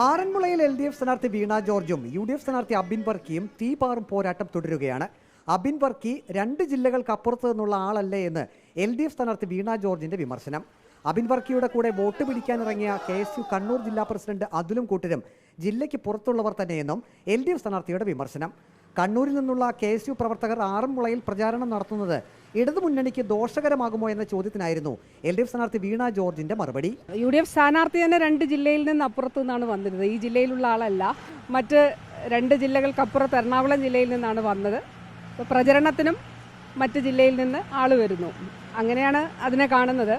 ആറന്മുളയിൽ LDF സ്ഥാനാർത്ഥി വീണ ജോർജും UDF സ്ഥാനാർത്ഥി അബിൻ വർക്കിയും തീപാറും പോരാട്ടം തുടരുകയാണ്. അബിൻ വർക്കി 2 ജില്ലകൾക്കപ്പുറത്ത് നിന്നുള്ള ആളല്ലേ എന്ന് LDF സ്ഥാനാർത്ഥി വീണ ജോർജിന്റെ വിമർശനം. അബിൻ വർക്കിയുടെ കൂടെ വോട്ട് പിടിക്കാനിറങ്ങിയ KSU കണ്ണൂർ ജില്ലാ പ്രസിഡന്റ് അതുലും കൂട്ടരും ജില്ലയ്ക്ക് പുറത്തുള്ളവർ തന്നെയെന്നും LDF സ്ഥാനാർത്ഥിയുടെ വിമർശനം. കണ്ണൂരിൽ നിന്നുള്ള KSU പ്രവർത്തകർ ആറന്മുളയിൽ പ്രചാരണം നടത്തുന്നത് ഇടതുമുന്നണിക്ക് ദോഷകരമാകുമോ എന്ന ചോദ്യത്തിനായിരുന്നു LDF സ്ഥാനാർത്ഥി വീണ ജോർജിന്റെ മറുപടി. UDF സ്ഥാനാർത്ഥി തന്നെ 2 ജില്ലയിൽ നിന്ന് അപ്പുറത്തു നിന്നാണ് വന്നിരുന്നത്. ഈ ജില്ലയിലുള്ള ആളല്ല, മറ്റ് 2 ജില്ലകൾക്കപ്പുറത്ത് എറണാകുളം ജില്ലയിൽ നിന്നാണ് വന്നത്. പ്രചരണത്തിനും മറ്റ് ജില്ലയിൽ നിന്ന് ആൾ വരുന്നു, അങ്ങനെയാണ് അതിനെ കാണുന്നത്.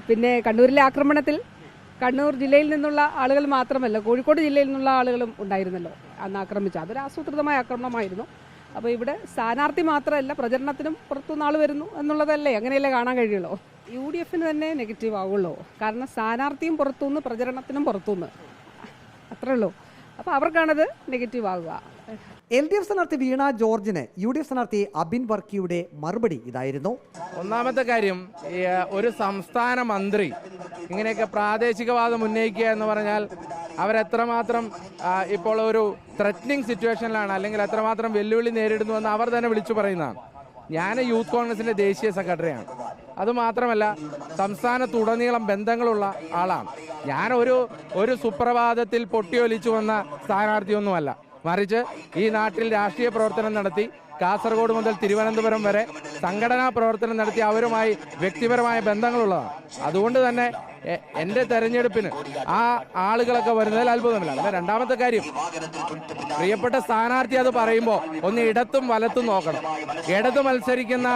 പിന്നെ കണ്ണൂരിലെ ആക്രമണത്തിൽ കണ്ണൂർ ജില്ലയിൽ നിന്നുള്ള ആളുകൾ മാത്രമല്ല, കോഴിക്കോട് ജില്ലയിൽ നിന്നുള്ള ആളുകളും ഉണ്ടായിരുന്നല്ലോ അന്ന് ആക്രമിച്ചു. അതൊരു ആസൂത്രിതമായ ആക്രമണമായിരുന്നു. അപ്പോൾ ഇവിടെ സ്ഥാനാർത്ഥി മാത്രമല്ല, പ്രചരണത്തിനും പുറത്തുനിന്ന് ആൾ വരുന്നു എന്നുള്ളതല്ലേ, അങ്ങനെയല്ലേ കാണാൻ കഴിയുള്ളൂ. UDF തന്നെ നെഗറ്റീവ് ആവുള്ളൂ, കാരണം സ്ഥാനാർത്ഥിയും പുറത്തുനിന്ന് പ്രചരണത്തിനും പുറത്തുനിന്ന്, അത്രേ ഉള്ളൂ. അപ്പോൾ അവർക്കാണത് നെഗറ്റീവ് ആവുക. LDF സ്ഥാനാർത്ഥി വീണ ജോർജിന് UDF സ്ഥാനാർത്ഥി അബിൻ വർക്കിയുടെ മറുപടി ഇതായിരുന്നു. ഒന്നാമത്തെ കാര്യം, ഒരു സംസ്ഥാന മന്ത്രി ഇങ്ങനെയൊക്കെ പ്രാദേശികവാദം ഉന്നയിക്കുക എന്ന് പറഞ്ഞാൽ അവരെത്രമാത്രം ഇപ്പോൾ ഒരു ത്രെറ്റനിങ് സിറ്റുവേഷനിലാണ്, അല്ലെങ്കിൽ എത്രമാത്രം വെല്ലുവിളി നേരിടുന്നുവെന്ന് അവർ തന്നെ വിളിച്ചു പറയുന്നതാണ്. ഞാൻ യൂത്ത് കോൺഗ്രസിന്റെ ദേശീയ സെക്രട്ടറിയാണ്. അതുമാത്രമല്ല, സംസ്ഥാനത്തുടനീളം ബന്ധങ്ങളുള്ള ആളാണ്. ഞാൻ ഒരു സുപ്രഭാതത്തിൽ പൊട്ടിയൊലിച്ചു വന്ന സ്ഥാനാർത്ഥിയൊന്നുമല്ല, മറിച്ച് ഈ നാട്ടിൽ രാഷ്ട്രീയ പ്രവർത്തനം നടത്തി കാസർഗോഡ് മുതൽ തിരുവനന്തപുരം വരെ സംഘടനാ പ്രവർത്തനം നടത്തി അവരുമായി വ്യക്തിപരമായ ബന്ധങ്ങളുള്ളതാണ്. അതുകൊണ്ട് തന്നെ എൻ്റെ തെരഞ്ഞെടുപ്പിന് ആ ആളുകളൊക്കെ വരുന്നതിൽ അത്ഭുതമില്ല. പിന്നെ രണ്ടാമത്തെ കാര്യം, പ്രിയപ്പെട്ട സ്ഥാനാർത്ഥി അത് പറയുമ്പോൾ ഒന്ന് ഇടത്തും വലത്തും നോക്കണം. ഇടത് മത്സരിക്കുന്ന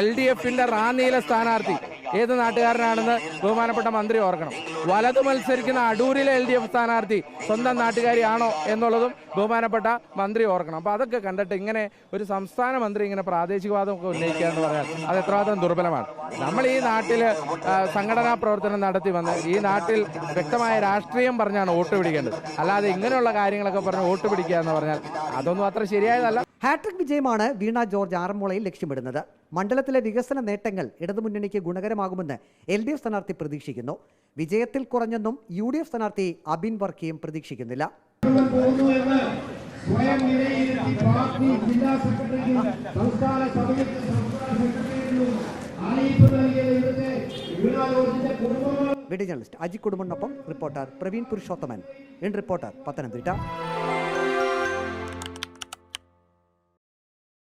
LDFന്റെ റാന്നിയിലെ സ്ഥാനാർത്ഥി ഏത് നാട്ടുകാരനാണെന്ന് ബഹുമാനപ്പെട്ട മന്ത്രി ഓർക്കണം. വലത് മത്സരിക്കുന്ന അടൂരിലെ LDF സ്ഥാനാർത്ഥി സ്വന്തം നാട്ടുകാരിയാണോ എന്നുള്ളതും ബഹുമാനപ്പെട്ട മന്ത്രി ഓർക്കണം. അപ്പോൾ അതൊക്കെ കണ്ടിട്ട് ഇങ്ങനെ ഒരു സംസ്ഥാന മന്ത്രി ഇങ്ങനെ പ്രാദേശികവാദമൊക്കെ ഉന്നയിക്കുക എന്ന് പറഞ്ഞാൽ അത് എത്രമാത്രം ദുർബലമാണ്. നമ്മൾ ഈ നാട്ടിൽ സംഘടനാ പ്രവർത്തനം നടത്തി വന്ന് ഈ നാട്ടിൽ വ്യക്തമായ രാഷ്ട്രീയം പറഞ്ഞാണ് വോട്ട് പിടിക്കേണ്ടത്, അല്ലാതെ ഇങ്ങനെയുള്ള കാര്യങ്ങളൊക്കെ പറഞ്ഞ് വോട്ട് പിടിക്കുക എന്ന് പറഞ്ഞാൽ അതൊന്നും അത്ര ശരിയായതല്ല. ഹാട്രിക് വിജയമാണ് വീണ ജോർജ് ആറന്മുളയിൽ ലക്ഷ്യമിടുന്നത്. മണ്ഡലത്തിലെ വികസന നേട്ടങ്ങൾ ഇടതുമുന്നണിക്ക് ഗുണകരമാകുമെന്ന് LDF സ്ഥാനാർത്ഥി പ്രതീക്ഷിക്കുന്നു. വിജയത്തിൽ കുറഞ്ഞൊന്നും UDF സ്ഥാനാർത്ഥി അബിൻ വർക്കിയും പ്രതീക്ഷിക്കുന്നില്ല. വീഡിയോ ജേർണലിസ്റ്റ് അജി കുടുംബനൊപ്പം റിപ്പോർട്ടർ പ്രവീൺ പുരുഷോത്തമൻ. റിപ്പോർട്ടർ പത്തനംതിട്ട.